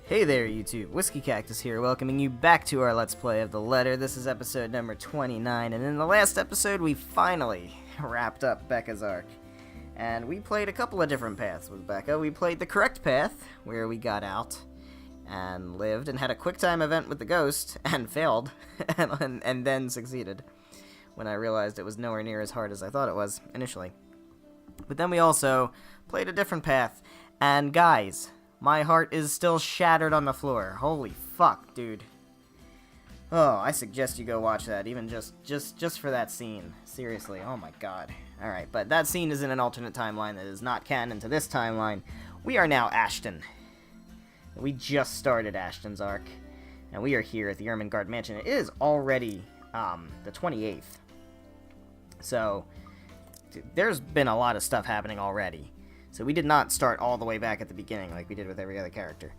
Hey there, YouTube. WhiskeyCactus here, welcoming you back to our Let's Play of The Letter. This is episode number 29, and in the last episode, we finally wrapped up Becca's arc. And we played a couple of different paths with Becca. We played the correct path, where we got out and lived and had a quick time event with the ghost, and failed, and then succeeded, when I realized it was nowhere near as hard as I thought it was, initially. But then we also played a different path, and guys, my heart is still shattered on the floor. Holy fuck, dude. Oh, I suggest you go watch that, even just for that scene. Seriously, oh my god. Alright, but that scene is in an alternate timeline that is not canon to this timeline. We are now Ashton. We just started Ashton's arc, and we are here at the Ermengarde Mansion. It is already, the 28th. So, there's been a lot of stuff happening already. So we did not start all the way back at the beginning like we did with every other character.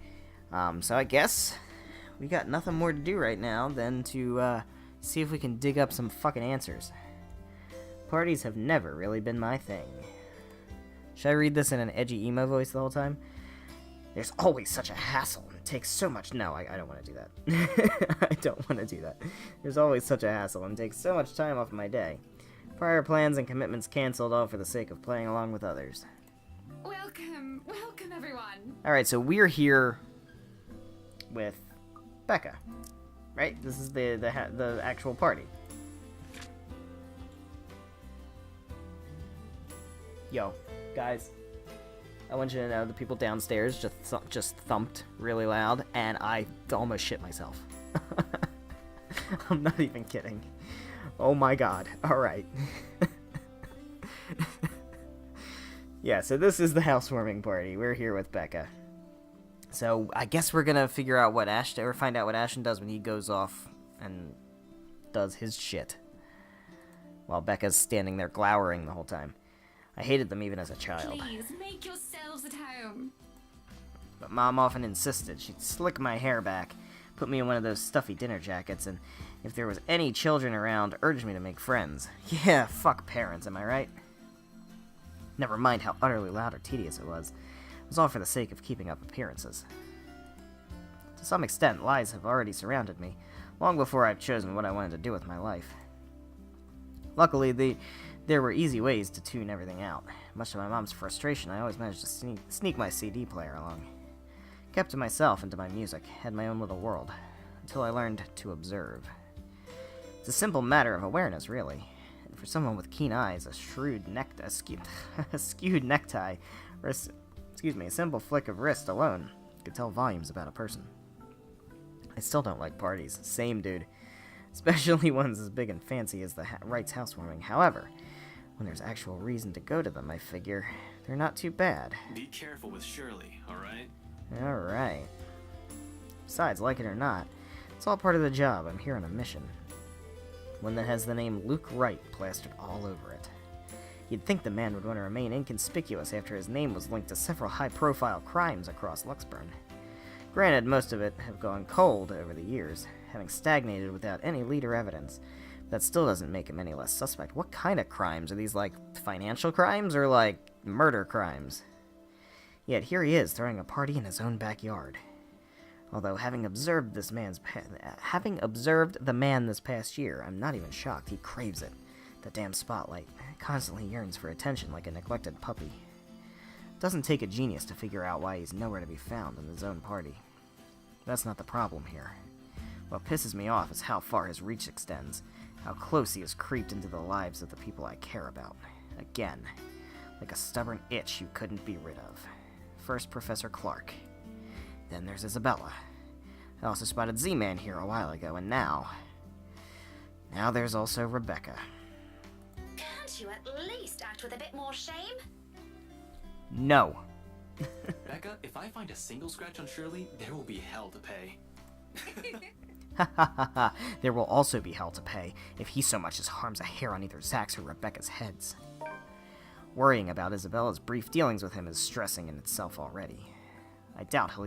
So I guess we got nothing more to do right now than to see if we can dig up some fucking answers. Parties have never really been my thing. Should I read this in an edgy emo voice the whole time? There's always such a hassle, and it takes so much... No, I don't want to do that. I don't want to do that. There's always such a hassle, and it takes so much time off of my day. Prior plans and commitments cancelled, all for the sake of playing along with others. Welcome everyone. Alright, so we're here with Becca, right? This is the actual party. Yo, guys, I want you to know the people downstairs just thumped really loud, and I almost shit myself. I'm not even kidding. Oh my god. Alright. Yeah, so this is the housewarming party. We're here with Becca. So I guess we're gonna figure out what Ashton, or find out what Ashton does when he goes off and does his shit, while Becca's standing there glowering the whole time. I hated them even as a child. Please make yourselves at home. But Mom often insisted. She'd slick my hair back, put me in one of those stuffy dinner jackets, and if there was any children around, urged me to make friends. Yeah, fuck parents, am I right? Never mind how utterly loud or tedious it was. It was all for the sake of keeping up appearances. To some extent, lies have already surrounded me, long before I've chosen what I wanted to do with my life. Luckily, there were easy ways to tune everything out. Much to my mom's frustration, I always managed to sneak my CD player along. Kept to myself and to my music, had my own little world, until I learned to observe. It's a simple matter of awareness, really. For someone with keen eyes, a skewed necktie, or a simple flick of wrist alone could tell volumes about a person. I still don't like parties. Same, dude. Especially ones as big and fancy as the Wright's housewarming. However, when there's actual reason to go to them, I figure they're not too bad. Be careful with Shirley, alright? Alright. Besides, like it or not, it's all part of the job. I'm here on a mission. One that has the name Luke Wright plastered all over it. You'd think the man would want to remain inconspicuous after his name was linked to several high-profile crimes across Luxburn. Granted, most of it have gone cold over the years, having stagnated without any lead or evidence. That still doesn't make him any less suspect. What kind of crimes? Are these, like, financial crimes or, like, murder crimes? Yet here he is, throwing a party in his own backyard. Although, having observed the man this past year, I'm not even shocked. He craves it. The damn spotlight. Constantly yearns for attention like a neglected puppy. Doesn't take a genius to figure out why he's nowhere to be found in his own party. That's not the problem here. What pisses me off is how far his reach extends, how close he has creeped into the lives of the people I care about. Again, like a stubborn itch you couldn't be rid of. First Professor Clark. Then there's Isabella. I also spotted Z-Man here a while ago, and now there's also Rebecca. Can't you at least act with a bit more shame? No. Becca, if I find a single scratch on Shirley, there will be hell to pay. Ha ha ha ha. There will also be hell to pay if he so much as harms a hair on either Zach's or Rebecca's heads. Worrying about Isabella's brief dealings with him is stressing in itself already. I doubt he'll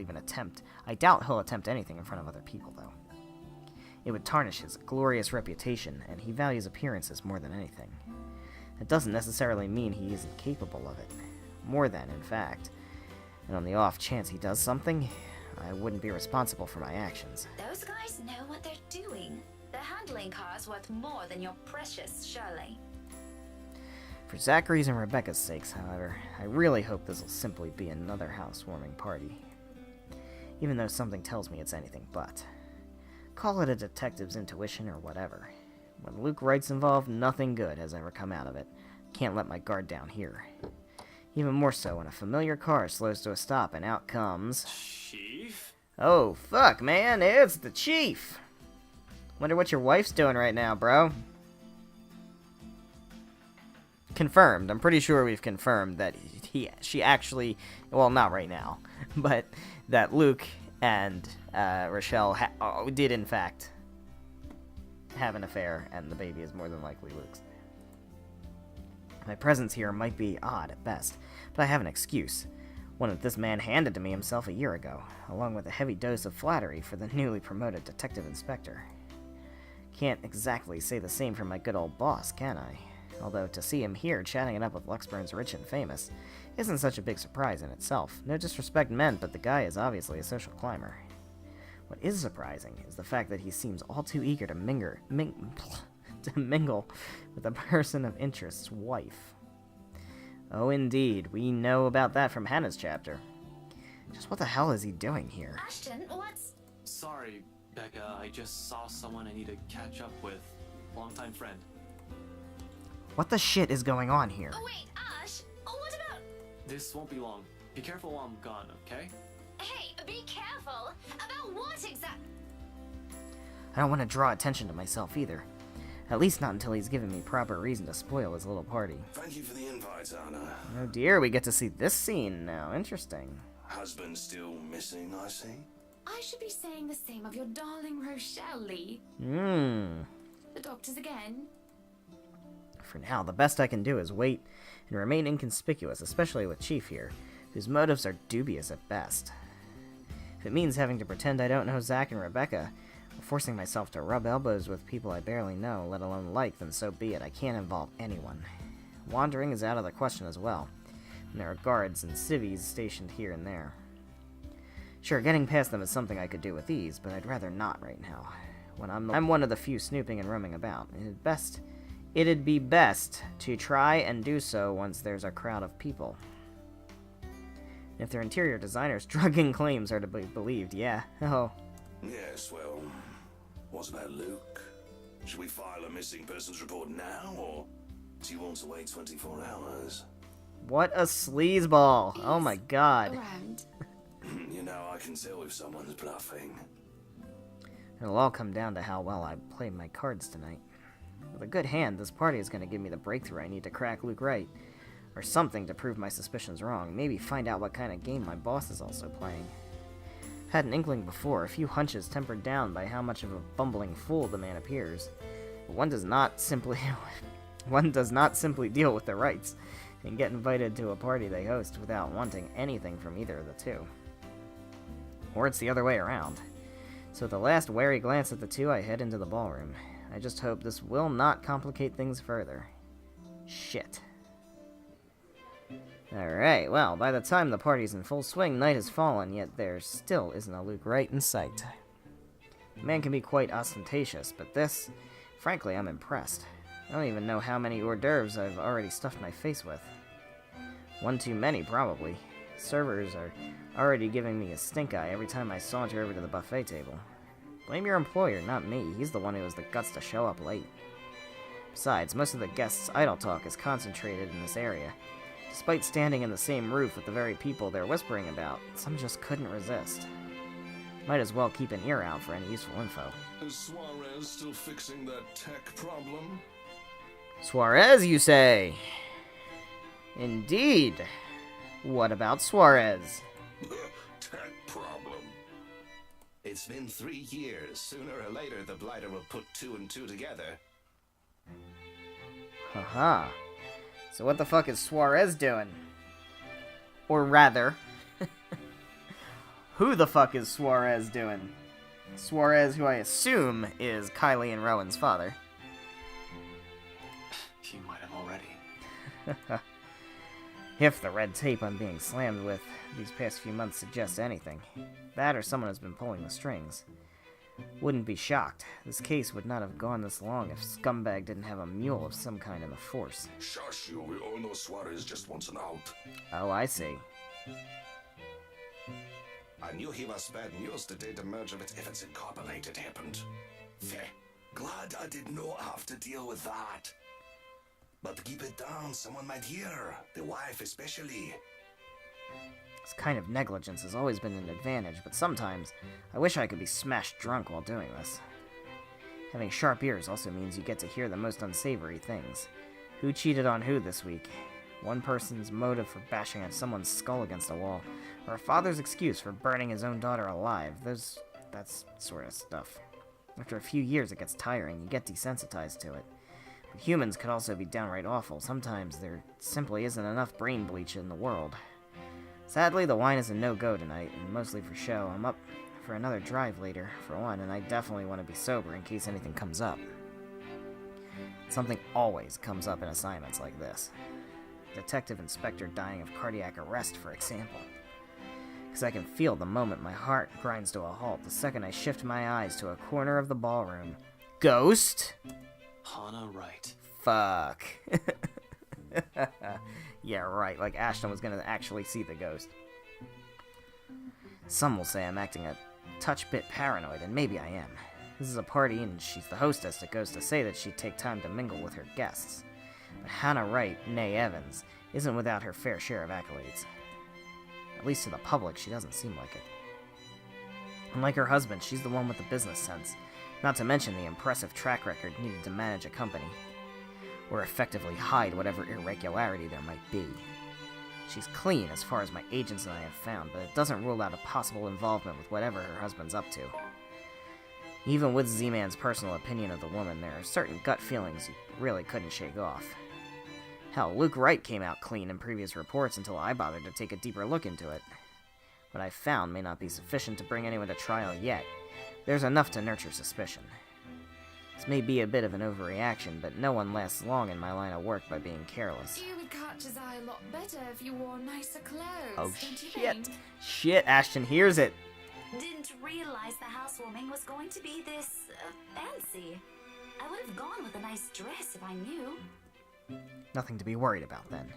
attempt anything in front of other people, though. It would tarnish his glorious reputation, and he values appearances more than anything. It doesn't necessarily mean he isn't capable of it. More than, in fact. And on the off chance he does something, I wouldn't be responsible for my actions. Those guys know what they're doing. The handling car's worth more than your precious Shirley. For Zachary's and Rebecca's sakes, however, I really hope this'll simply be another housewarming party. Even though something tells me it's anything but. Call it a detective's intuition or whatever. When Luke Wright's involved, nothing good has ever come out of it. Can't let my guard down here. Even more so when a familiar car slows to a stop and out comes... Chief? Oh, fuck, man, it's the Chief! Wonder what your wife's doing right now, bro. Confirmed. I'm pretty sure we've confirmed that she actually... Well, not right now. But that Luke and Rochelle did, in fact, have an affair, and the baby is more than likely Luke's. My presence here might be odd at best, but I have an excuse. One that this man handed to me himself a year ago, along with a heavy dose of flattery for the newly promoted detective inspector. Can't exactly say the same for my good old boss, can I? Although to see him here chatting it up with Luxburn's rich and famous isn't such a big surprise in itself. No disrespect meant, but the guy is obviously a social climber. What is surprising is the fact that he seems all too eager to mingle with a person of interest's wife. Oh, indeed. We know about that from Hannah's chapter. Just what the hell is he doing here? Ashton, what's... Sorry, Becca. I just saw someone I need to catch up with. Longtime friend. What the shit is going on here? Oh, wait, Ash, what about... This won't be long. Be careful while I'm gone, okay? Hey, be careful. About what exactly? I don't want to draw attention to myself either. At least not until he's given me proper reason to spoil his little party. Thank you for the invite, Anna. Oh dear, we get to see this scene now. Interesting. Husband still missing, I see. I should be saying the same of your darling Rochelle, Lee. The doctors again. For now, the best I can do is wait and remain inconspicuous, especially with Chief here, whose motives are dubious at best. If it means having to pretend I don't know Zach and Rebecca, or forcing myself to rub elbows with people I barely know, let alone like, then so be it. I can't involve anyone. Wandering is out of the question as well, and there are guards and civvies stationed here and there. Sure, getting past them is something I could do with ease, but I'd rather not right now. When I'm one of the few snooping and roaming about. It'd be best to try and do so once there's a crowd of people. If their interior designers' drugging claims are to be believed, yeah. Oh. Yes, well, what about Luke? Should we file a missing persons report now, or do you want to wait 24 hours? What a sleazeball! Oh my god. Around. You know, I can tell if someone's bluffing. It'll all come down to how well I played my cards tonight. With a good hand, this party is going to give me the breakthrough I need to crack Luke Wright. Or something to prove my suspicions wrong. Maybe find out what kind of game my boss is also playing. Had an inkling before, a few hunches tempered down by how much of a bumbling fool the man appears. But one does not simply deal with the Wrights and get invited to a party they host without wanting anything from either of the two. Or it's the other way around. So with the last wary glance at the two, I head into the ballroom. I just hope this will not complicate things further. Shit. Alright, well, by the time the party's in full swing, night has fallen, yet there still isn't a Luke Wright in sight. The man can be quite ostentatious, but this, frankly, I'm impressed. I don't even know how many hors d'oeuvres I've already stuffed my face with. One too many, probably. Servers are already giving me a stink eye every time I saunter over to the buffet table. Blame your employer, not me. He's the one who has the guts to show up late. Besides, most of the guests' idle talk is concentrated in this area. Despite standing in the same roof with the very people they're whispering about, some just couldn't resist. Might as well keep an ear out for any useful info. Is Suarez still fixing that tech problem? Suarez, you say? Indeed. What about Suarez? Tech problem. It's been 3 years. Sooner or later, the Blighter will put 2 and 2 together. Haha. So what the fuck is Suarez doing? Or rather, who the fuck is Suarez doing? Suarez, who I assume is Kylie and Rowan's father. You might have already. If the red tape I'm being slammed with these past few months suggests anything. That or someone has been pulling the strings. Wouldn't be shocked. This case would not have gone this long if Scumbag didn't have a mule of some kind in the force. Shush you, we all know Suarez just wants an out. Oh, I see. I knew he was bad news the day the merger with Evans Incorporated happened. Feh. Glad I did not have to deal with that. But keep it down, someone might hear. The wife especially. This kind of negligence has always been an advantage, but sometimes I wish I could be smashed drunk while doing this. Having sharp ears also means you get to hear the most unsavory things. Who cheated on who this week? One person's motive for bashing someone's skull against a wall, or a father's excuse for burning his own daughter alive. That's sort of stuff. After a few years it gets tiring, you get desensitized to it. But humans could also be downright awful. Sometimes there simply isn't enough brain bleach in the world. Sadly, the wine is a no-go tonight, and mostly for show. I'm up for another drive later, for one, and I definitely want to be sober in case anything comes up. Something always comes up in assignments like this. Detective Inspector dying of cardiac arrest, for example. Because I can feel the moment my heart grinds to a halt the second I shift my eyes to a corner of the ballroom. Ghost? Hannah Wright. Fuck. Yeah, right, like Ashton was gonna actually see the ghost. Some will say I'm acting a touch bit paranoid, and maybe I am. This is a party, and she's the hostess. It goes to say that she'd take time to mingle with her guests. But Hannah Wright, née Evans, isn't without her fair share of accolades. At least to the public, she doesn't seem like it. Unlike her husband, she's the one with the business sense, not to mention the impressive track record needed to manage a company, or effectively hide whatever irregularity there might be. She's clean as far as my agents and I have found, but it doesn't rule out a possible involvement with whatever her husband's up to. Even with Z-Man's personal opinion of the woman, there are certain gut feelings you really couldn't shake off. Hell, Luke Wright came out clean in previous reports until I bothered to take a deeper look into it. What I found may not be sufficient to bring anyone to trial yet. There's enough to nurture suspicion. This may be a bit of an overreaction, but no one lasts long in my line of work by being careless. You would catch his eye a lot better if you wore nicer clothes, Oh don't you shit! think? Shit, Ashton hears it! Didn't realize the housewarming was going to be this fancy. I would have gone with a nice dress if I knew. Nothing to be worried about, then.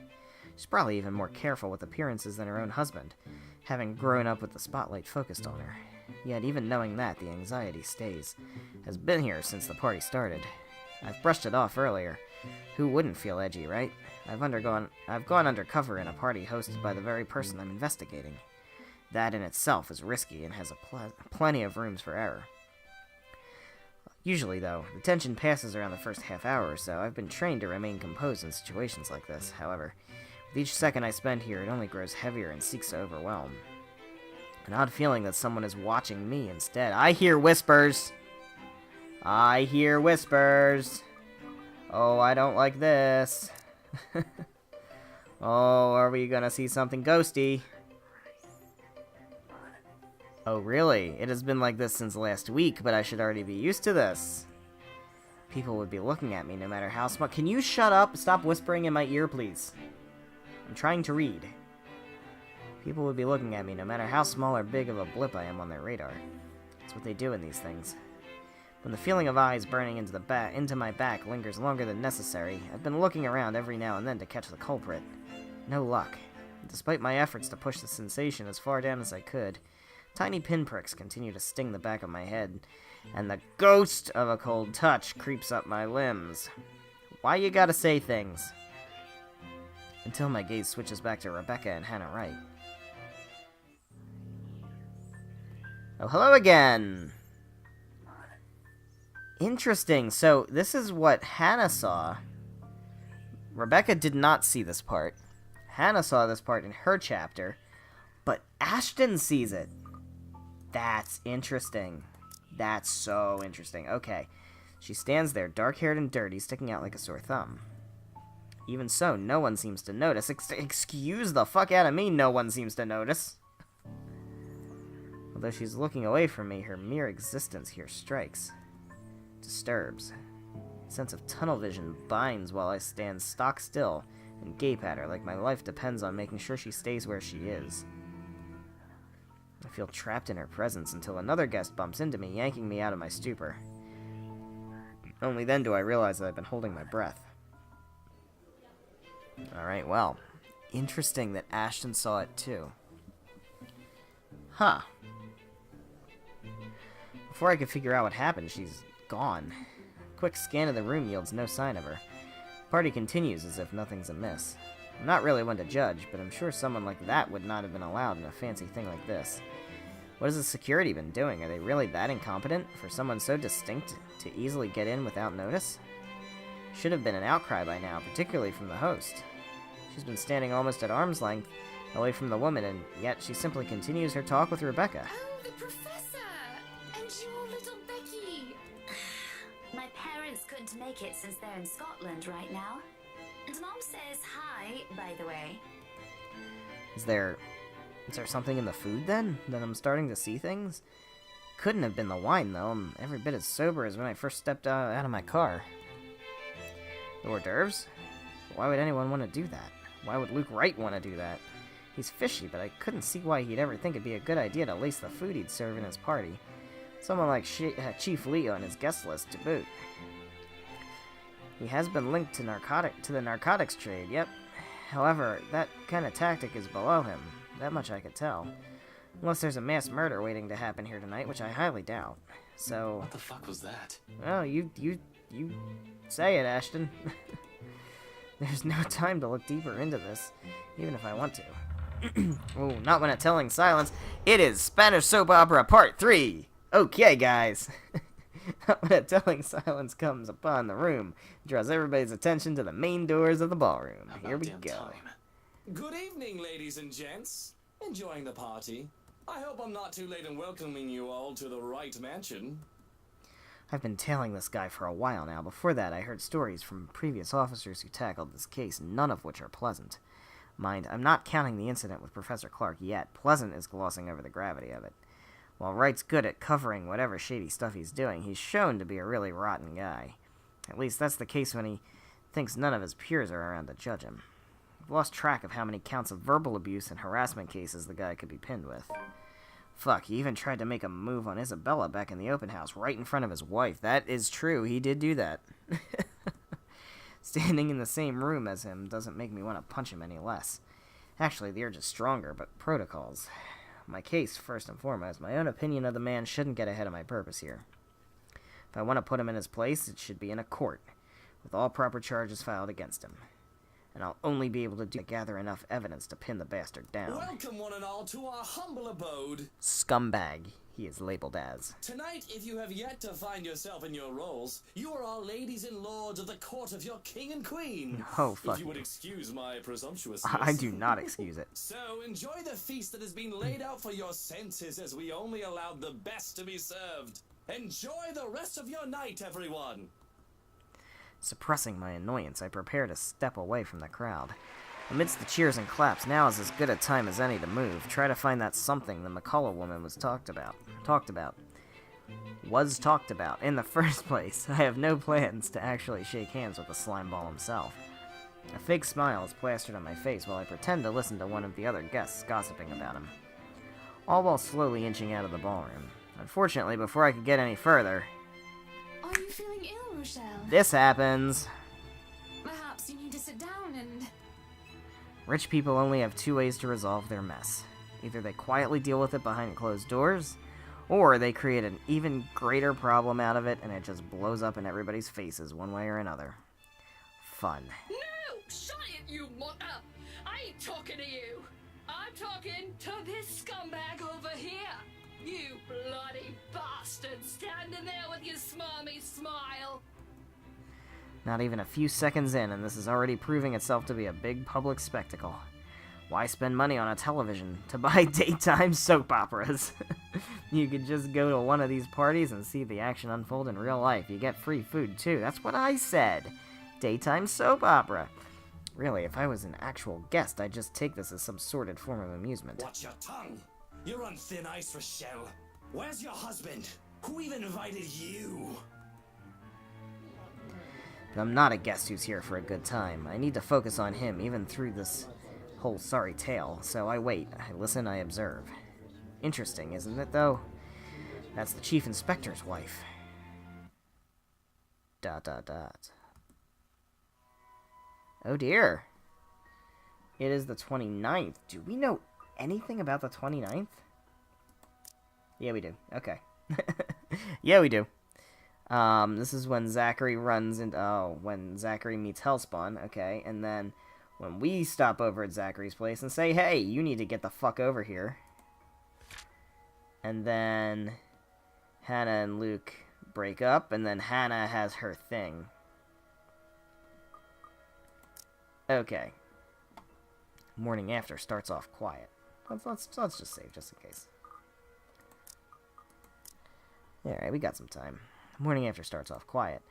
She's probably even more careful with appearances than her own husband, having grown up with the spotlight focused on her. Yet even knowing that, the anxiety stays. Has been here since the party started. I've brushed it off earlier. Who wouldn't feel edgy, right? I've gone undercover in a party hosted by the very person I'm investigating. That in itself is risky and has plenty of rooms for error. Usually, though, the tension passes around the first half hour or so. I've been trained to remain composed in situations like this. However, with each second I spend here, it only grows heavier and seeks to overwhelm. An odd feeling that someone is watching me instead. I hear whispers! I hear whispers! Oh, I don't like this. Oh, are we gonna see something ghosty? Oh, really? It has been like this since last week, but I should already be used to this. People would be looking at me no matter how smart. Can you shut up? Stop whispering in my ear, please. I'm trying to read. People would be looking at me no matter how small or big of a blip I am on their radar. That's what they do in these things. When the feeling of eyes burning into my back lingers longer than necessary, I've been looking around every now and then to catch the culprit. No luck. Despite my efforts to push the sensation as far down as I could, tiny pinpricks continue to sting the back of my head, and the ghost of a cold touch creeps up my limbs. Why you gotta say things? Until my gaze switches back to Rebecca and Hannah Wright. Oh, hello again! Interesting, so this is what Hannah saw. Rebecca did not see this part. Hannah saw this part in her chapter, but Ashton sees it. That's interesting. That's so interesting. Okay. She stands there, dark-haired and dirty, sticking out like a sore thumb. Even so, no one seems to notice. Excuse the fuck out of me, no one seems to notice. Although she's looking away from me, her mere existence here strikes. Disturbs. A sense of tunnel vision binds while I stand stock still, and gape at her like my life depends on making sure she stays where she is. I feel trapped in her presence until another guest bumps into me, yanking me out of my stupor. Only then do I realize that I've been holding my breath. Alright, well, interesting that Ashton saw it too. Huh. Before I could figure out what happened, she's gone. A quick scan of the room yields no sign of her. The party continues as if nothing's amiss. I'm not really one to judge, but I'm sure someone like that would not have been allowed in a fancy thing like this. What has the security been doing? Are they really that incompetent for someone so distinct to easily get in without notice? Should have been an outcry by now, particularly from the host. She's been standing almost at arm's length away from the woman, and yet she simply continues her talk with Rebecca. Oh, the professor! And your little Becky! My parents couldn't make it since they're in Scotland right now. And Mom says hi, by the way. Is there something in the food, then, that I'm starting to see things? Couldn't have been the wine, though. I'm every bit as sober as when I first stepped out of my car. The hors d'oeuvres? Why would anyone want to do that? Why would Luke Wright want to do that? He's fishy, but I couldn't see why he'd ever think it'd be a good idea to lace the food he'd serve in his party. Someone like Chief Lee on his guest list to boot. He has been linked to the narcotics trade, yep. However, that kind of tactic is below him. That much I could tell. Unless there's a mass murder waiting to happen here tonight, which I highly doubt. So... What the fuck was that? Well, you say it, Ashton. There's no time to look deeper into this, even if I want to. Oh, not when a telling silence. It is Spanish Soap Opera Part 3! Okay, guys. Not when a telling silence comes upon the room, draws everybody's attention to the main doors of the ballroom. Here we About go. damn time. Good evening, ladies and gents. Enjoying the party? I hope I'm not too late in welcoming you all to the Wright Mansion. I've been tailing this guy for a while now. Before that, I heard stories from previous officers who tackled this case, none of which are pleasant. Mind, I'm not counting the incident with Professor Clark yet. Pleasant is glossing over the gravity of it. While Wright's good at covering whatever shady stuff he's doing, he's shown to be a really rotten guy. At least that's the case when he thinks none of his peers are around to judge him. I've lost track of how many counts of verbal abuse and harassment cases the guy could be pinned with. Fuck, he even tried to make a move on Isabella back in the open house, right in front of his wife. That is true, he did do that. Standing in the same room as him doesn't make me want to punch him any less. Actually, the urge is stronger, but protocols. My case, first and foremost, my own opinion of the man shouldn't get ahead of my purpose here. If I want to put him in his place, it should be in a court, with all proper charges filed against him. And I'll only be able to gather enough evidence to pin the bastard down. Welcome, one and all, to our humble abode. Scumbag, he is labeled as. Tonight, if you have yet to find yourself in your roles, you are all ladies and lords of the court of your king and queen. Oh, fuck If you would you. excuse my presumptuousness. I do not excuse it. So, enjoy the feast that has been laid out for your senses as we only allowed the best to be served. Enjoy the rest of your night, everyone. Suppressing my annoyance, I prepare to step away from the crowd. Amidst the cheers and claps, now is as good a time as any to move. Try to find that something the McCullough woman was talked about. In the first place. I have no plans to actually shake hands with the slimeball himself. A fake smile is plastered on my face while I pretend to listen to one of the other guests gossiping about him. All while slowly inching out of the ballroom. Unfortunately, before I could get any further, Are you feeling ill, Rochelle? this happens. Perhaps you need to sit down and... Rich people only have two ways to resolve their mess. Either they quietly deal with it behind closed doors, or they create an even greater problem out of it and it just blows up in everybody's faces one way or another. Fun. No! Shut it, you mutter! I ain't talking to you! I'm talking to this scumbag over here! You bloody bastard standing there with your smarmy smile! Not even a few seconds in, and this is already proving itself to be a big public spectacle. Why spend money on a television to buy daytime soap operas? You could just go to one of these parties and see the action unfold in real life. You get free food, too. That's what I said. Daytime soap opera. Really, if I was an actual guest, I'd just take this as some sordid form of amusement. Watch your tongue. You're on thin ice, Rochelle. Where's your husband? Who even invited you? And I'm not a guest who's here for a good time. I need to focus on him, even through this whole sorry tale. So I wait, I listen, I observe. Interesting, isn't it, though? That's the Chief Inspector's wife. ... Oh dear. It is the 29th. Do we know anything about the 29th? Yeah, we do. Okay. Yeah, we do. This is when Zachary runs into... Oh, when Zachary meets Hellspawn. Okay, and then when we stop over at Zachary's place and say, hey, you need to get the fuck over here. And then Hannah and Luke break up, and then Hannah has her thing. Okay. Morning after starts off quiet. Let's just save, just in case. Alright, we got some time. Morning after starts off quiet.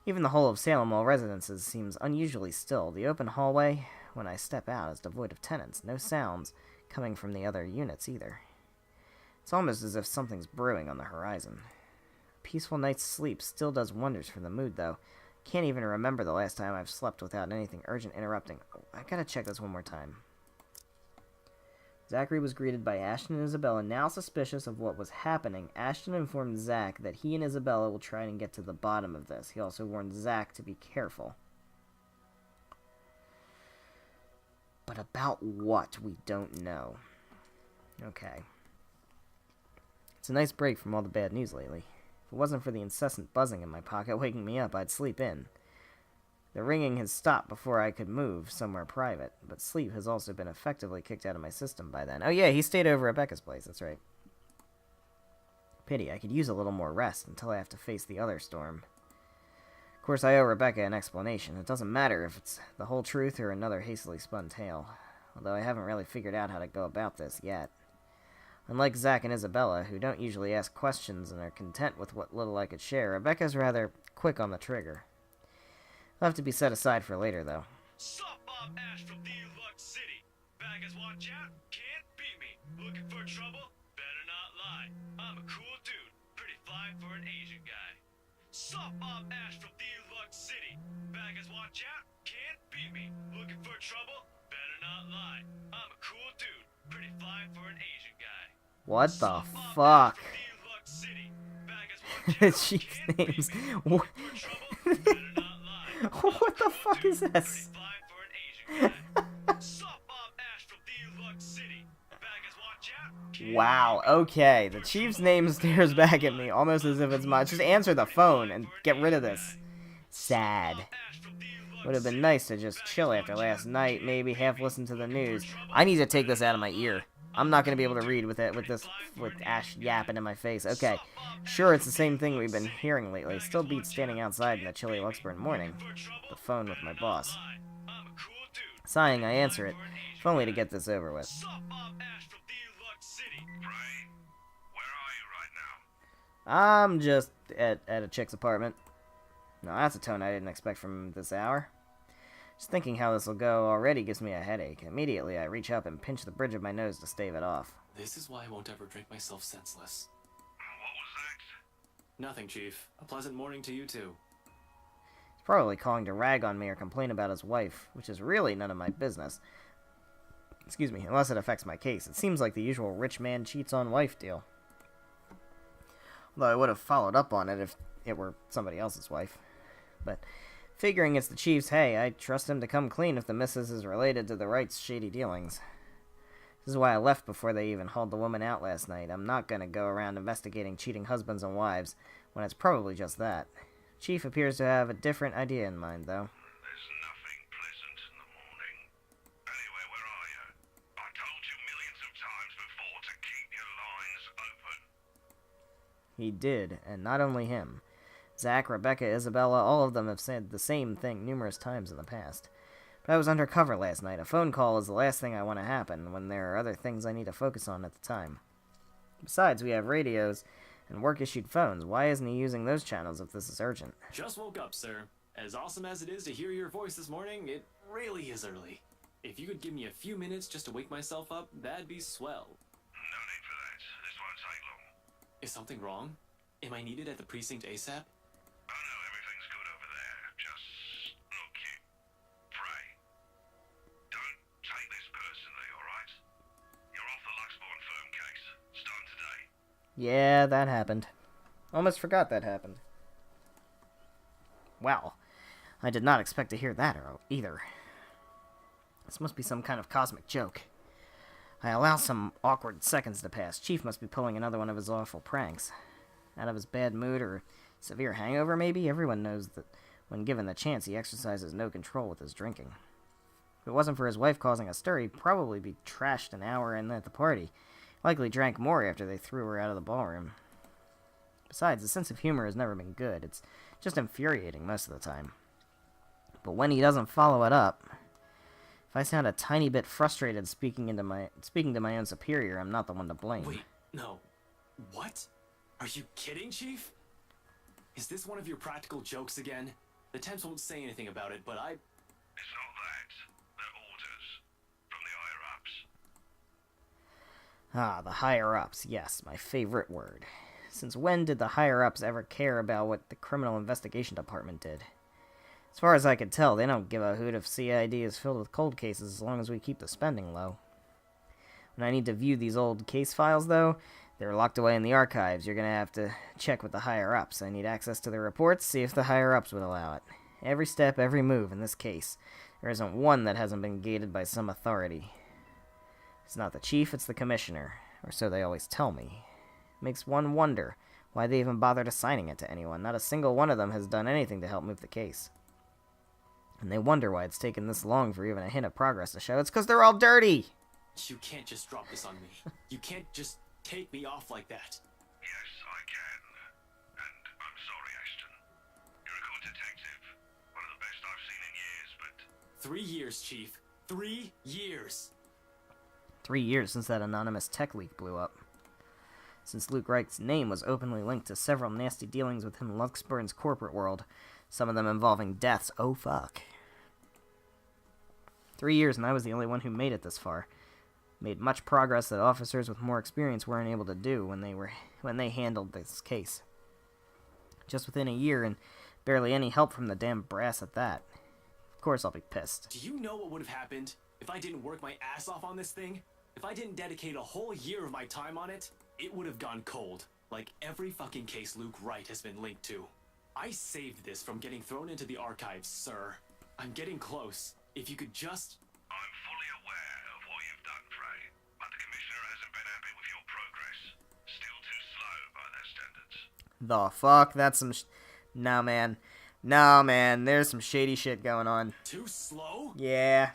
Even the whole of Salem Hall residences seems unusually still. The open hallway, when I step out, is devoid of tenants. No sounds coming from the other units either. It's almost as if something's brewing on the horizon. A peaceful night's sleep still does wonders for the mood, though. Can't even remember the last time I've slept without anything urgent interrupting. Oh, I gotta check this one more time. Zachary was greeted by Ashton and Isabella. Now suspicious of what was happening, Ashton informed Zach that he and Isabella will try and get to the bottom of this. He also warned Zach to be careful. But about what, we don't know. Okay. It's a nice break from all the bad news lately. If it wasn't for the incessant buzzing in my pocket waking me up, I'd sleep in. The ringing has stopped before I could move somewhere private, but sleep has also been effectively kicked out of my system by then. Oh yeah, he stayed over at Becca's place, that's right. Pity, I could use a little more rest until I have to face the other storm. Of course, I owe Rebecca an explanation. It doesn't matter if it's the whole truth or another hastily spun tale, although I haven't really figured out how to go about this yet. Unlike Zach and Isabella, who don't usually ask questions and are content with what little I could share, Rebecca's rather quick on the trigger. It'll have to be set aside for later, though. Sup, I'm Ash from Deluxe City. Baggers watch out, can't beat me. Looking for trouble? Better not lie. I'm a cool dude, pretty fly for an Asian guy. Sup, I'm Ash from Deluxe City. Baggers watch out, can't beat me. Looking for trouble? Better not lie. I'm a cool dude, pretty fly for an Asian guy. What the fuck? The chief's names. What? What the fuck is this? Wow, okay. The chief's name stares back at me, almost as if it's mine. Just answer the phone and get rid of this. Sad. Would have been nice to just chill after last night, maybe half listen to the news. I need to take this out of my ear. I'm not going to be able to read with Ash yapping in my face. Okay, sure, it's the same thing we've been hearing lately. Still beats standing outside in the chilly Luxburn morning. The phone with my boss. Sighing, I answer it, if only to get this over with. I'm just at a chick's apartment. No, that's a tone I didn't expect from this hour. Just thinking how this will go already gives me a headache. Immediately, I reach up and pinch the bridge of my nose to stave it off. This is why I won't ever drink myself senseless. What was that? Nothing, Chief. A pleasant morning to you, too. He's probably calling to rag on me or complain about his wife, which is really none of my business. Excuse me, unless it affects my case. It seems like the usual rich man cheats on wife deal. Although I would have followed up on it if it were somebody else's wife. But figuring it's the chief's, hey, I trust him to come clean if the missus is related to the Wright's shady dealings. This is why I left before they even hauled the woman out last night. I'm not going to go around investigating cheating husbands and wives, when it's probably just that. Chief appears to have a different idea in mind, though. There's nothing pleasant in the morning. Anyway, where are you? I told you millions of times before to keep your lines open. He did, and not only him. Zach, Rebecca, Isabella, all of them have said the same thing numerous times in the past. But I was undercover last night. A phone call is the last thing I want to happen when there are other things I need to focus on at the time. Besides, we have radios and work-issued phones. Why isn't he using those channels if this is urgent? Just woke up, sir. As awesome as it is to hear your voice this morning, it really is early. If you could give me a few minutes just to wake myself up, that'd be swell. No need for that. This won't take long. Is something wrong? Am I needed at the precinct ASAP? Oh no, everything's good over there. Just Yeah, that happened. Almost forgot that happened. Wow. I did not expect to hear that either. This must be some kind of cosmic joke. I allow some awkward seconds to pass. Chief must be pulling another one of his awful pranks. Out of his bad mood or severe hangover, maybe? Everyone knows that when given the chance, he exercises no control with his drinking. If it wasn't for his wife causing a stir, he'd probably be trashed an hour in at the party. Likely drank more after they threw her out of the ballroom. Besides, his sense of humor has never been good. It's just infuriating most of the time. But when he doesn't follow it up, if I sound a tiny bit frustrated speaking to my own superior, I'm not the one to blame. Wait, no. What? Are you kidding, Chief? Is this one of your practical jokes again? The Temps won't say anything about it, but I... It's not that. They're orders. From the higher-ups. Ah, the higher-ups. Yes, my favorite word. Since when did the higher-ups ever care about what the Criminal Investigation Department did? As far as I could tell, they don't give a hoot if CID is filled with cold cases as long as we keep the spending low. When I need to view these old case files, though, they're locked away in the archives. You're going to have to check with the higher-ups. I need access to their reports, see if the higher-ups would allow it. Every step, every move in this case. There isn't one that hasn't been gated by some authority. It's not the chief, it's the commissioner. Or so they always tell me. It makes one wonder why they even bothered assigning it to anyone. Not a single one of them has done anything to help move the case. And they wonder why it's taken this long for even a hint of progress to show. It's because they're all dirty! You can't just drop this on me. You can't just take me off like that. Yes, I can. And I'm sorry, Ashton. You're a good detective. One of the best I've seen in years, but... 3 years, Chief. 3 years. 3 years since that anonymous tech leak blew up. Since Luke Wright's name was openly linked to several nasty dealings within Luxburn's corporate world, some of them involving deaths. Oh, fuck. 3 years, and I was the only one who made it this far. Made much progress that officers with more experience weren't able to do when they handled this case. Just within a year, and barely any help from the damn brass at that. Of course I'll be pissed. Do you know what would have happened if I didn't work my ass off on this thing? If I didn't dedicate a whole year of my time on it, it would have gone cold. Like every fucking case Luke Wright has been linked to. I saved this from getting thrown into the archives, sir. I'm getting close. If you could just... I'm fully aware of what you've done, Frey. But the Commissioner hasn't been happy with your progress. Still too slow by their standards. The fuck? That's some No, man. No, man. There's some shady shit going on. Too slow? Yeah.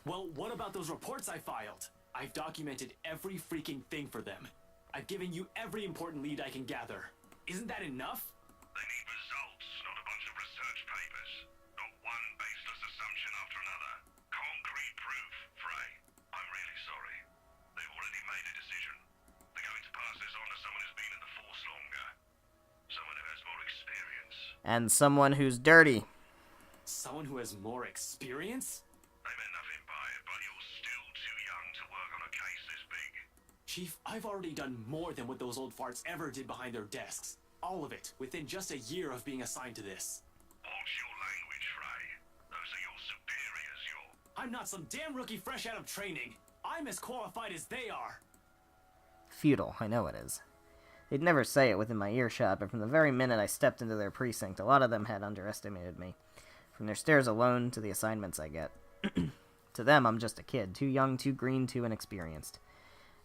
Well, what about those reports I filed? I've documented every freaking thing for them. I've given you every important lead I can gather. Isn't that enough? They need results, not a bunch of research papers. Not one baseless assumption after another. Concrete proof, Frey. I'm really sorry. They've already made a decision. They're going to pass this on to someone who's been in the force longer. Someone who has more experience. And someone who's dirty. Someone who has more experience? They meant nothing by it, but you're still too young to work on a case this big. Chief, I've already done more than what those old farts ever did behind their desks. All of it, within just a year of being assigned to this. Watch your language, Frey. Those are your superiors, I'm not some damn rookie fresh out of training. I'm as qualified as they are. Futile, I know it is. They'd never say it within my earshot, but from the very minute I stepped into their precinct, a lot of them had underestimated me. From their stares alone to the assignments I get. To them, I'm just a kid, too young, too green, too inexperienced.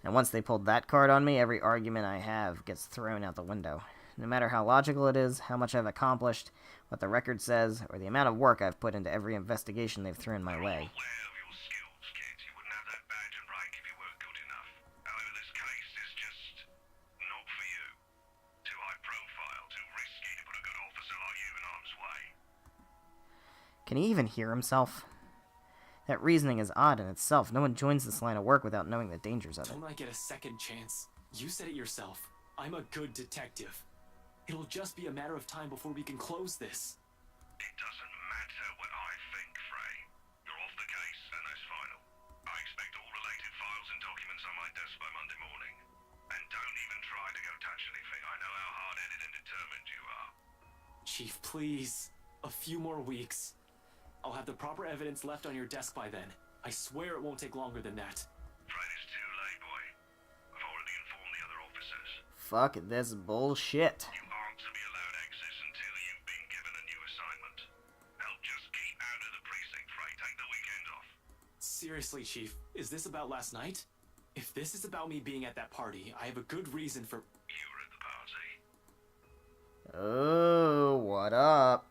And once they pulled that card on me, every argument I have gets thrown out the window. No matter how logical it is, how much I've accomplished, what the record says, or the amount of work I've put into every investigation they've thrown my way. aware of your skills, kid. You wouldn't have that badge and rank if you weren't good enough. However, this case is just not for you. Too high profile, too risky to put a good officer like you in harm's way. Can he even hear himself? That reasoning is odd in itself. No one joins this line of work without knowing the dangers of it. Don't I get a second chance? You said it yourself. I'm a good detective. It'll just be a matter of time before we can close this. It doesn't matter what I think, Frey. You're off the case, and that's final. I expect all related files and documents on my desk by Monday morning. And don't even try to go touch anything. I know how hard-headed and determined you are. Chief, please. A few more weeks. I'll have the proper evidence left on your desk by then. I swear it won't take longer than that. Fred, it's too late, boy. I've already informed the other officers. fuck this bullshit. You aren't to be allowed access until you've been given a new assignment. Help just keep out of the precinct, Frey. Take the weekend off. Seriously, Chief, is this about last night? If this is about me being at that party, I have a good reason for... You were at the party. Oh, what up?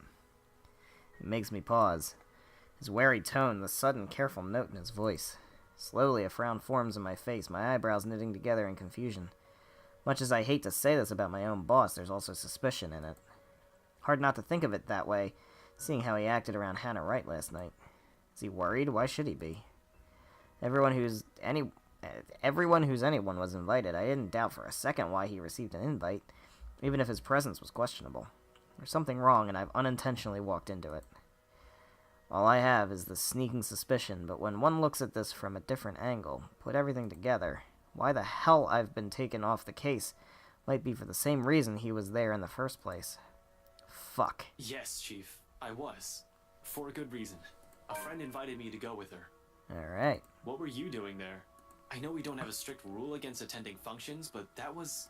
It makes me pause. His wary tone, the sudden, careful note in his voice. Slowly, a frown forms in my face, my eyebrows knitting together in confusion. Much as I hate to say this about my own boss, there's also suspicion in it. Hard not to think of it that way, seeing how he acted around Hannah Wright last night. Is he worried? Why should he be? Everyone who's anyone was invited. I didn't doubt for a second why he received an invite, even if his presence was questionable. There's something wrong, and I've unintentionally walked into it. All I have is the sneaking suspicion, but when one looks at this from a different angle, put everything together, why the hell I've been taken off the case might be for the same reason he was there in the first place. Fuck. Yes, Chief, I was. For a good reason. A friend invited me to go with her. Alright. What were you doing there? I know we don't have a strict rule against attending functions, but that was...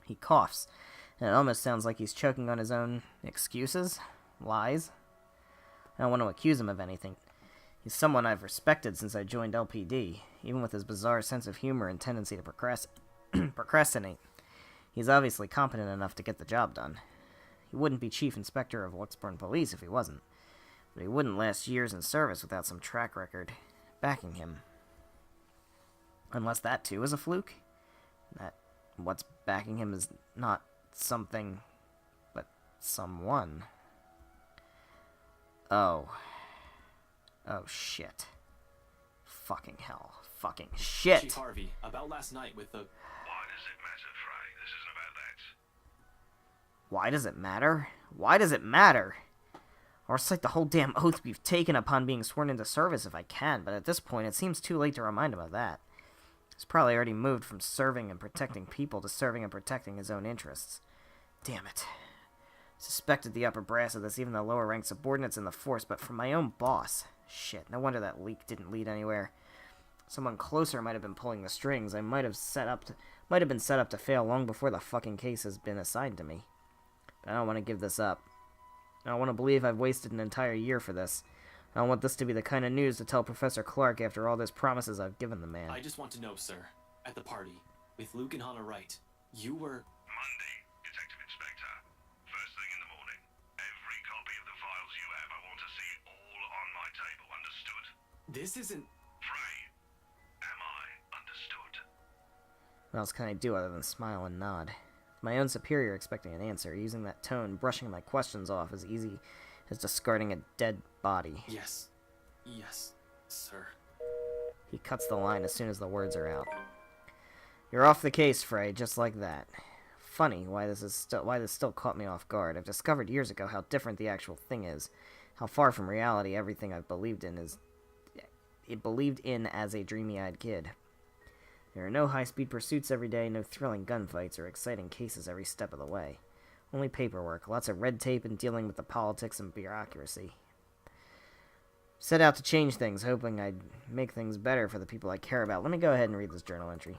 He coughs, and it almost sounds like he's choking on his own excuses, lies. I don't want to accuse him of anything. He's someone I've respected since I joined LPD, even with his bizarre sense of humor and tendency to procrastinate. He's obviously competent enough to get the job done. He wouldn't be Chief Inspector of Luxburn Police if he wasn't, but he wouldn't last years in service without some track record backing him. Unless that too is a fluke? That what's backing him is not something, but someone. Oh. Oh, shit. Fucking hell. Fucking shit. Chief Harvey, about last night with the... Why does it matter, Frey? This isn't about that. Why does it matter? Why does it matter? I'll recite the whole damn oath we've taken upon being sworn into service if I can, but at this point it seems too late to remind him of that. He's probably already moved from serving and protecting people to serving and protecting his own interests. Damn it. Suspected the upper brass of this, even the lower ranked subordinates in the force, but from my own boss. Shit, no wonder that leak didn't lead anywhere. Someone closer might have been pulling the strings. I might have been set up to fail long before the fucking case has been assigned to me. But I don't want to give this up. I don't want to believe I've wasted an entire year for this. I don't want this to be the kind of news to tell Professor Clark after all those promises I've given the man. I just want to know, sir, at the party, with Luke and Hannah Wright, you were... Monday, Detective Inspector. First thing in the morning. Every copy of the files you have, I want to see all on my table. Understood? This isn't... Frey, am I understood? What else can I do other than smile and nod? My own superior expecting an answer, using that tone, brushing my questions off as easy as discarding a dead body. Yes. Yes, sir. He cuts the line as soon as the words are out. You're off the case, Frey, just like that. Funny why this still caught me off guard. I've discovered years ago how different the actual thing is. How far from reality everything I've believed in as a dreamy-eyed kid. There are no high-speed pursuits every day, no thrilling gunfights or exciting cases every step of the way. Only paperwork, lots of red tape and dealing with the politics and bureaucracy. Set out to change things, hoping I'd make things better for the people I care about. Let me go ahead and read this journal entry.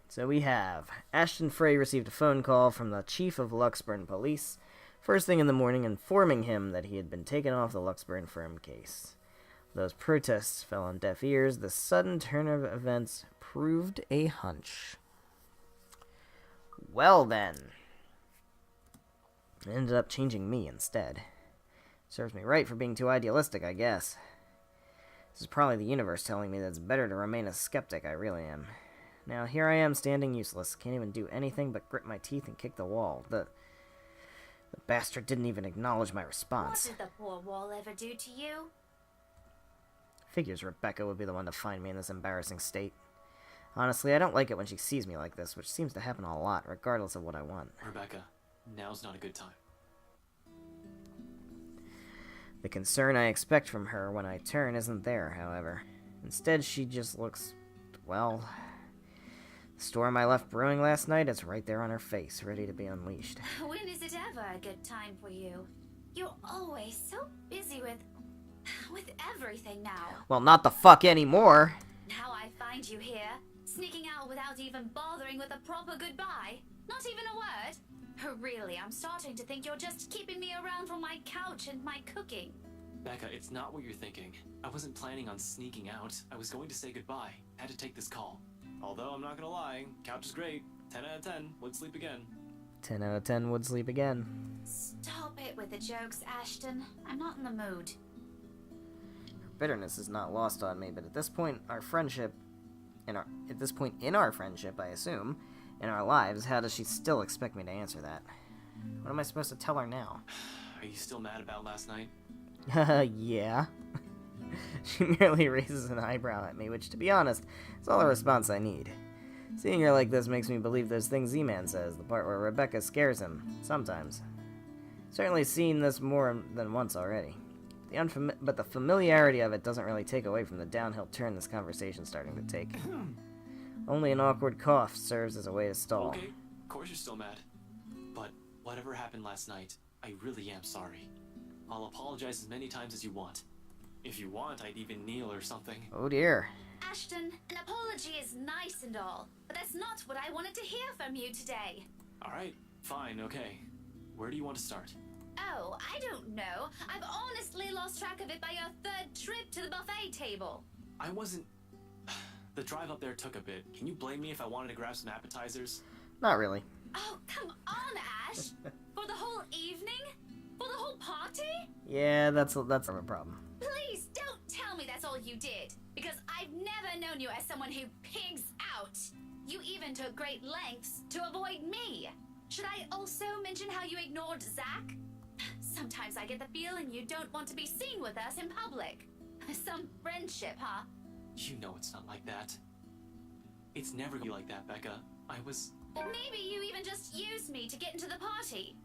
So we have, Ashton Frey received a phone call from the Chief of Luxburn Police, first thing in the morning, informing him that he had been taken off the Luxburn firm case. Those protests fell on deaf ears. The sudden turn of events proved a hunch. Well then. It ended up changing me instead. Serves me right for being too idealistic, I guess. This is probably the universe telling me that it's better to remain a skeptic. I really am. Now here I am standing useless. Can't even do anything but grit my teeth and kick the wall. The bastard didn't even acknowledge my response. What did the poor wall ever do to you? Figures Rebecca would be the one to find me in this embarrassing state. Honestly, I don't like it when she sees me like this, which seems to happen a lot, regardless of what I want. Rebecca, now's not a good time. The concern I expect from her when I turn isn't there, however. Instead, she just looks, well... The storm I left brewing last night is right there on her face, ready to be unleashed. When is it ever a good time for you? You're always so busy with everything now. Well, not the fuck anymore! Now I find you here, Sneaking out without even bothering with a proper goodbye? Not even a word? Oh, really, I'm starting to think you're just keeping me around for my couch and my cooking. Becca, it's not what you're thinking. I wasn't planning on sneaking out. I was going to say goodbye. Had to take this call. Although, I'm not gonna lie, couch is great. 10 out of 10. Would sleep again. 10 out of 10 would sleep again. Stop it with the jokes, Ashton. I'm not in the mood. Her bitterness is not lost on me, but at this point, our friendship, in our friendship, I assume, in our lives, how does she still expect me to answer that? What am I supposed to tell her now? Are you still mad about last night? Yeah. She merely raises an eyebrow at me, which, to be honest, is all the response I need. Seeing her like this makes me believe those things Z-Man says, the part where Rebecca scares him, sometimes. Certainly seen this more than once already. But the familiarity of it doesn't really take away from the downhill turn this conversation's starting to take. Only an awkward cough serves as a way to stall. Okay, of course you're still mad. But whatever happened last night, I really am sorry. I'll apologize as many times as you want. If you want, I'd even kneel or something. Oh dear. Ashton, an apology is nice and all, but that's not what I wanted to hear from you today. Alright, fine, okay. Where do you want to start? Oh, I don't know. I've honestly lost track of it by your third trip to the buffet table. I wasn't... The drive up there took a bit. Can you blame me if I wanted to grab some appetizers? Not really. Oh, come on, Ash! For the whole evening? For the whole party? Yeah, that's a problem. Please don't tell me that's all you did, because I've never known you as someone who pigs out. You even took great lengths to avoid me. Should I also mention how you ignored Zach? Sometimes I get the feeling you don't want to be seen with us in public. Some friendship, huh? You know it's not like that. It's never gonna be like that, Becca. I was... Maybe you even just used me to get into the party.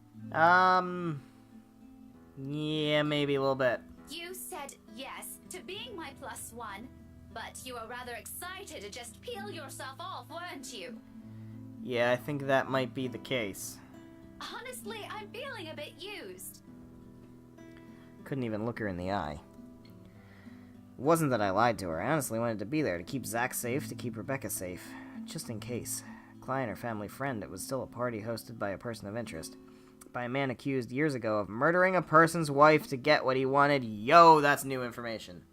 Yeah, maybe a little bit. You said yes to being my +1, but you were rather excited to just peel yourself off, weren't you? Yeah, I think that might be the case. Honestly, I'm feeling a bit used. Couldn't even look her in the eye. It wasn't that I lied to her. I honestly wanted to be there to keep Zach safe, to keep Rebecca safe. Just in case. Client or family friend, it was still a party hosted by a person of interest. By a man accused years ago of murdering a person's wife to get what he wanted. Yo, that's new information.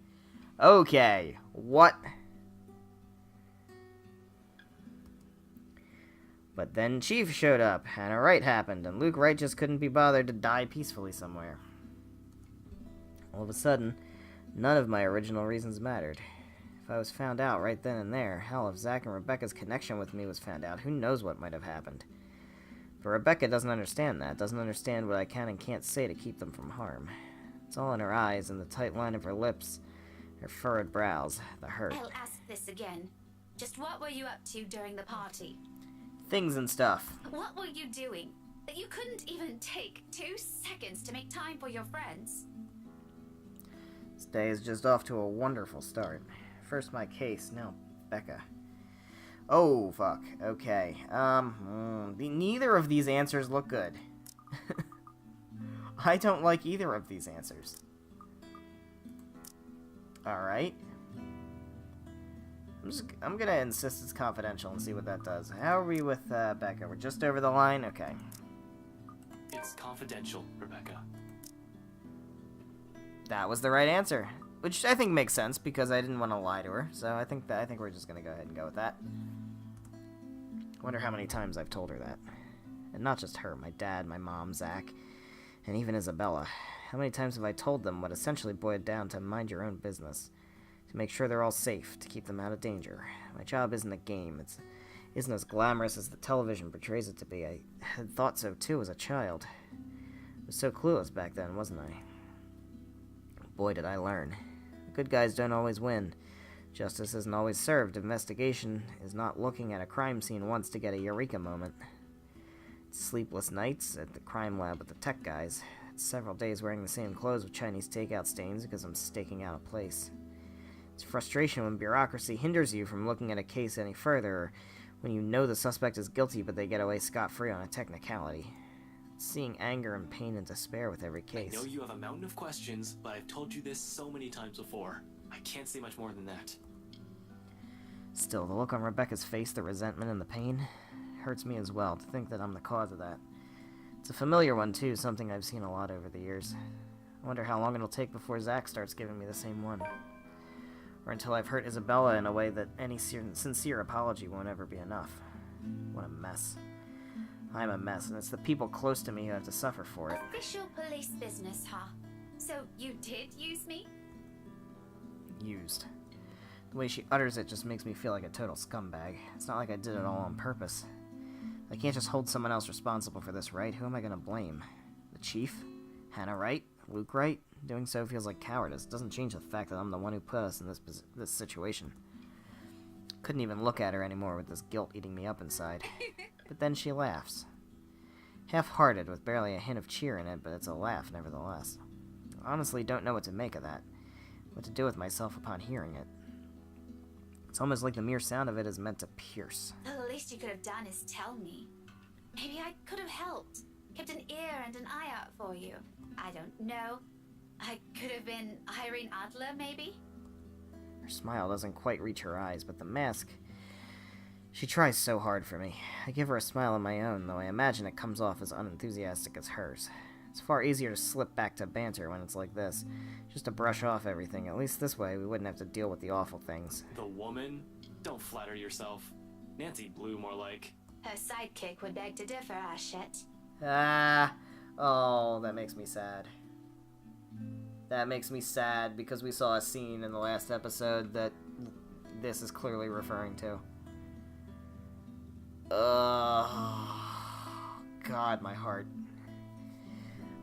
Okay, what? But then Chief showed up, Hannah Wright happened, and Luke Wright just couldn't be bothered to die peacefully somewhere. All of a sudden, none of my original reasons mattered. If I was found out right then and there, hell, if Zach and Rebecca's connection with me was found out, who knows what might have happened. But Rebecca doesn't understand that, doesn't understand what I can and can't say to keep them from harm. It's all in her eyes and the tight line of her lips, her furrowed brows, the hurt. I'll ask this again. Just what were you up to during the party? Things and stuff. What were you doing that you couldn't even take 2 seconds to make time for your friends? This day is just off to a wonderful start. First my case, now Becca. Oh, fuck. Okay. Neither of these answers look good. I don't like either of these answers. Alright. I'm gonna insist it's confidential and see what that does. How are we with, Becca? We're just over the line? Okay. It's confidential, Rebecca. That was the right answer. Which I think makes sense, because I didn't want to lie to her. So I think we're just gonna go ahead and go with that. Wonder how many times I've told her that. And not just her, my dad, my mom, Zach, and even Isabella. How many times have I told them what essentially boiled down to mind your own business? To make sure they're all safe, to keep them out of danger. My job isn't a game. It isn't as glamorous as the television portrays it to be. I had thought so too as a child. I was so clueless back then, wasn't I? Boy, did I learn. The good guys don't always win. Justice isn't always served. Investigation is not looking at a crime scene once to get a eureka moment. It's sleepless nights at the crime lab with the tech guys. It's several days wearing the same clothes with Chinese takeout stains because I'm staking out a place. It's frustration when bureaucracy hinders you from looking at a case any further, or when you know the suspect is guilty but they get away scot-free on a technicality. It's seeing anger and pain and despair with every case. I know you have a mountain of questions, but I've told you this so many times before. I can't say much more than that. Still, the look on Rebecca's face, the resentment and the pain, hurts me as well to think that I'm the cause of that. It's a familiar one, too, something I've seen a lot over the years. I wonder how long it'll take before Zach starts giving me the same one. Or until I've hurt Isabella in a way that any sincere apology won't ever be enough. What a mess. I'm a mess, and it's the people close to me who have to suffer for it. Official police business, huh? So you did use me? Used. The way she utters it just makes me feel like a total scumbag. It's not like I did it all on purpose. I can't just hold someone else responsible for this, right? Who am I gonna blame? The chief? Hannah Wright? Luke Wright? Doing so feels like cowardice. It doesn't change the fact that I'm the one who put us in this situation. Couldn't even look at her anymore with this guilt eating me up inside. But then she laughs. Half-hearted, with barely a hint of cheer in it, but it's a laugh nevertheless. I honestly don't know what to make of that. What to do with myself upon hearing it. It's almost like the mere sound of it is meant to pierce. The least you could have done is tell me. Maybe I could have helped. Kept an ear and an eye out for you. I don't know. I could have been Irene Adler, maybe? Her smile doesn't quite reach her eyes, but the mask... She tries so hard for me. I give her a smile of my own, though I imagine it comes off as unenthusiastic as hers. It's far easier to slip back to banter when it's like this. Just to brush off everything. At least this way, we wouldn't have to deal with the awful things. The woman? Don't flatter yourself. Nancy Blue, more like. Her sidekick would beg to differ, Ashett. Ah! Oh, that makes me sad. That makes me sad because we saw a scene in the last episode that this is clearly referring to. God, my heart.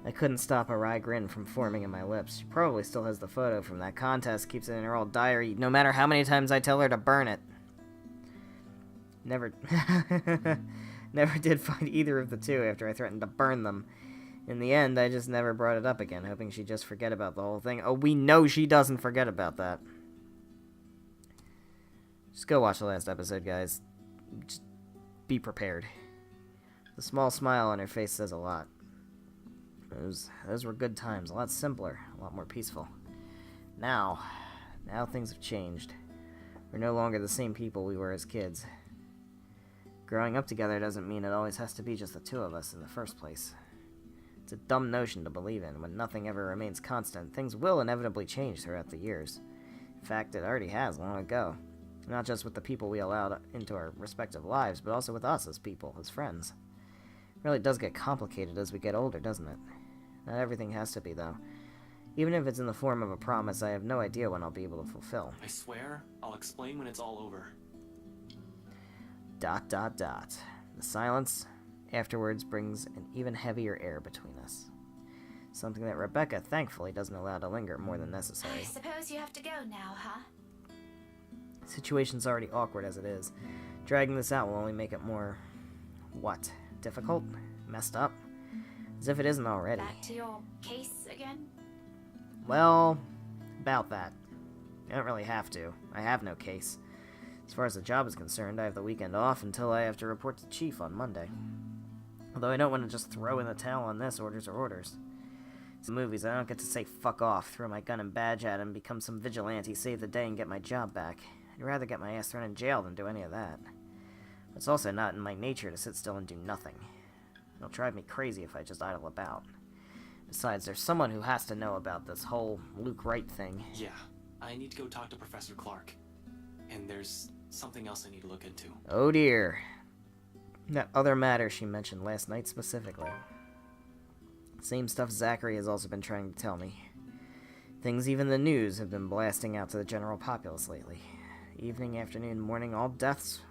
I couldn't stop a wry grin from forming in my lips. She probably still has the photo from that contest, keeps it in her old diary, no matter how many times I tell her to burn it. Never did find either of the two after I threatened to burn them. In the end, I just never brought it up again, hoping she'd just forget about the whole thing. Oh, we know she doesn't forget about that. Just go watch the last episode, guys. Just be prepared. The small smile on her face says a lot. Those were good times, a lot simpler, a lot more peaceful. Now things have changed. We're no longer the same people we were as kids. Growing up together doesn't mean it always has to be just the two of us in the first place. It's a dumb notion to believe in. When nothing ever remains constant, things will inevitably change throughout the years. In fact, it already has long ago. Not just with the people we allowed into our respective lives, but also with us as people, as friends. It really does get complicated as we get older, doesn't it? Not everything has to be, though. Even if it's in the form of a promise, I have no idea when I'll be able to fulfill. I swear, I'll explain when it's all over. ... The silence afterwards brings an even heavier air between us. Something that Rebecca thankfully doesn't allow to linger more than necessary. I suppose you have to go now, huh? The situation's already awkward as it is. Dragging this out will only make it more... what? Difficult? Messed up? As if it isn't already. Back to your case again? Well, about that. I don't really have to. I have no case. As far as the job is concerned, I have the weekend off until I have to report to the chief on Monday. Although I don't want to just throw in the towel on this, orders are orders. It's the movies, I don't get to say fuck off, throw my gun and badge at him, become some vigilante, save the day, and get my job back. I'd rather get my ass thrown in jail than do any of that. But it's also not in my nature to sit still and do nothing. It'll drive me crazy if I just idle about. Besides, there's someone who has to know about this whole Luke Wright thing. Yeah, I need to go talk to Professor Clark. And there's something else I need to look into. Oh dear. That other matter she mentioned last night specifically. Same stuff Zachary has also been trying to tell me. Things even the news have been blasting out to the general populace lately. Evening, afternoon, morning, all deaths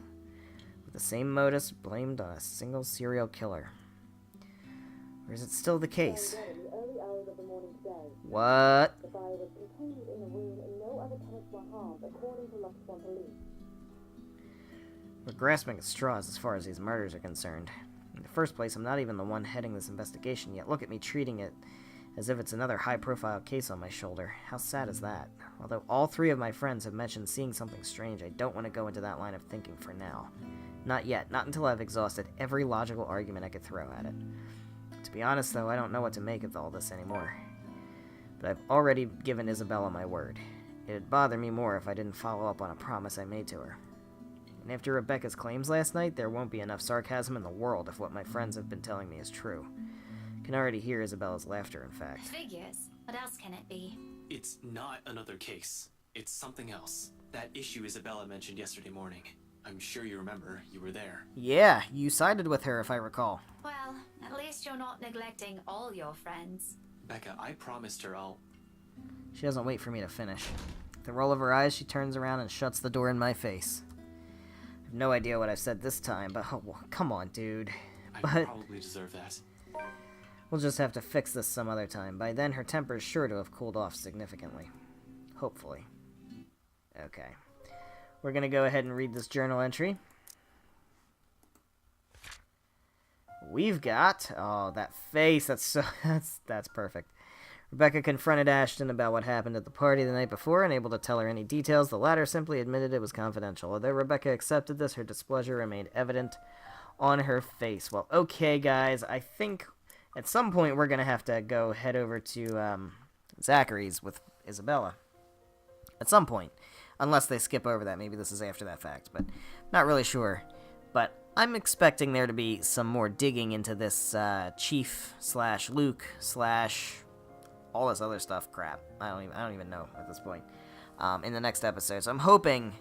with the same modus blamed on a single serial killer. Or is it still the case? What? The fire was contained in a room and no other tenants were harmed, according to Luxembourg police. We're grasping at straws as far as these murders are concerned. In the first place, I'm not even the one heading this investigation, yet look at me treating it as if it's another high-profile case on my shoulder. How sad is that? Although all three of my friends have mentioned seeing something strange, I don't want to go into that line of thinking for now. Not yet. Not until I've exhausted every logical argument I could throw at it. To be honest, though, I don't know what to make of all this anymore. But I've already given Isabella my word. It'd bother me more if I didn't follow up on a promise I made to her. And after Rebecca's claims last night, there won't be enough sarcasm in the world if what my friends have been telling me is true. I can already hear Isabella's laughter, in fact. Figures. What else can it be? It's not another case. It's something else. That issue Isabella mentioned yesterday morning. I'm sure you remember. You were there. Yeah, you sided with her, if I recall. Well, at least you're not neglecting all your friends. Becca, I promised her I'll... She doesn't wait for me to finish. With a roll of her eyes, she turns around and shuts the door in my face. I have no idea what I've said this time, but oh, well, come on, dude. I But probably deserve that. we'll just have to fix this some other time. By then, her temper is sure to have cooled off significantly. Hopefully. Okay. We're gonna go ahead and read this journal entry. We've got... Oh, that face. That's so... That's perfect. Rebecca confronted Ashton about what happened at the party the night before, unable to tell her any details. The latter simply admitted it was confidential. Although Rebecca accepted this, her displeasure remained evident on her face. Well, okay, guys. I think at some point we're going to have to go head over to Zachary's with Isabella. At some point. Unless they skip over that. Maybe this is after that fact, but not really sure. But I'm expecting there to be some more digging into this Chief/Luke/ all this other stuff crap. I don't even know at this point. In the next episode. So I'm hoping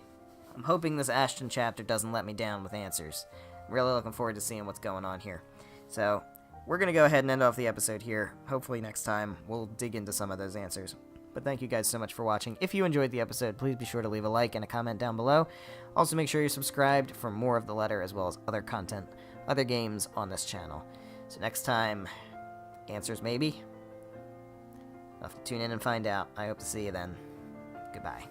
this Ashton chapter doesn't let me down with answers. I'm really looking forward to seeing what's going on here. So we're gonna go ahead and end off the episode here. Hopefully next time we'll dig into some of those answers. But thank you guys so much for watching. If you enjoyed the episode, please be sure to leave a like and a comment down below. Also make sure you're subscribed for more of The Letter as well as other content, other games on this channel. So next time, answers maybe? I'll have to tune in and find out. I hope to see you then. Goodbye.